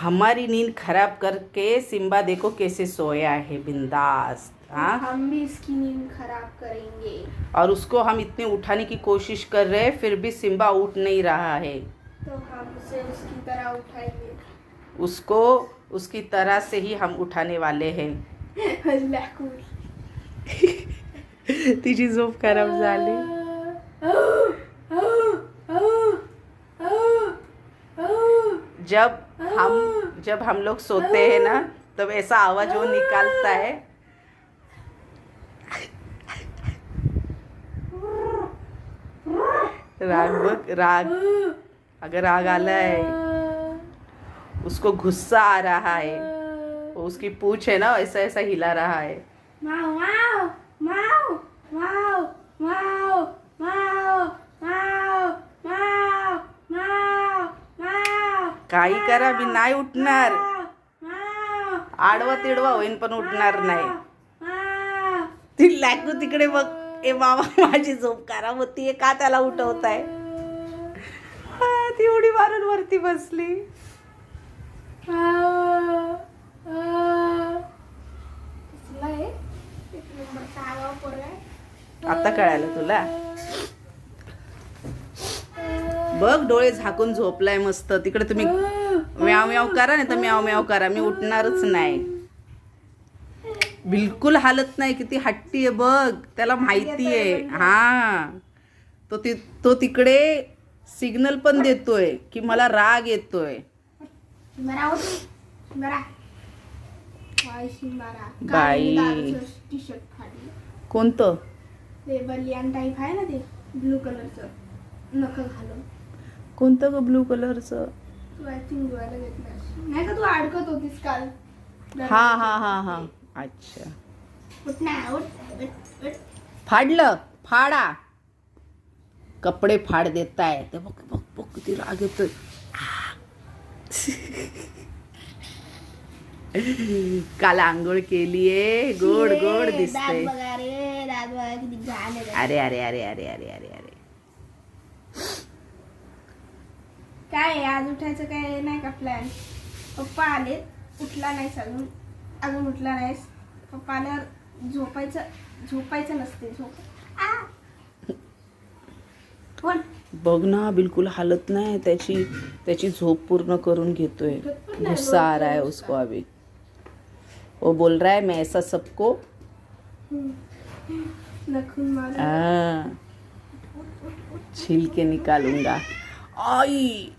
हमारी नींद खराब करके सिम्बा देखो कैसे सोया है बिंदास। हाँ, हम भी इसकी नींद खराब करेंगे। और उसको हम इतने उठाने की कोशिश कर रहे हैं फिर भी सिम्बा उठ नहीं रहा है। तो हम उसे उसकी तरह उठाएंगे। उसको उसकी तरह से ही हम उठाने वाले हैं। तिची झोप खराब झाली। जब हम लोग सोते हैं ना तब ऐसा आवाज वो निकालता है। राग अगर राग आला है, उसको गुस्सा आ रहा है, वो उसकी पूंछ है ना ऐसा ऐसा हिला रहा है। माओ माओ माओ माओ माओ माओ माओ माओ माओ माओ। काही करा मी नाही उठणार, आडवा तिडवा होईन पण उठणार नाही। ती लाकू तिकडे बघ, ए बाबा माझी झोप खराब होतीये का त्याला उठवताय? ती उडी मारून वरती बसली। आता कळालं तुला? बघ डोळे झाकून झोपलाय मस्त। तिकडे तुम्ही म्याव म्याव करा नाही तर म्याव म्याव करा, मी उठणारच नाही। बिलकुल हालत नाही, किती हट्टी आहे बघ, त्याला माहिती आहे। हा, तो तिकडे सिग्नल पण देतोय की मला राग येतोय। बाई टी शर्ट फाडली। कोणतं? ते बलियान टाईप आहे ना, ते ब्लू कलरचं नख घालून। कोणतं ग ब्लू कलरचं? तू आय थिंक गोव्याला घेतलं नाही का, तू अडकत होतीस काल। हा हा हा हा, अच्छा। उठ ना, उठ। फाडलं, फाडा। कपडे फाड देताय ते बघ बघ बघ, किती राग येतोय। काल आंघोळ केलीये, गोड गोड दिसते। अरे अरे अरे अरे अरे अरे अरे, काय आज उठायचं काय नाही का प्लॅन? पप्पा आले, उठला नाहीस अजून उठला नाहीस। पप्पा आल्यावर झोपायचं नसते, बघ ना बिलकुल हालत नाही त्याची झोप पूर्ण करून घेतोय। गुस्सा आ रहा है उसको अभी, वो बोल रहा है मैं ऐसा सबको छील के निकालूंगा। आई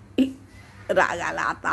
राग आला आता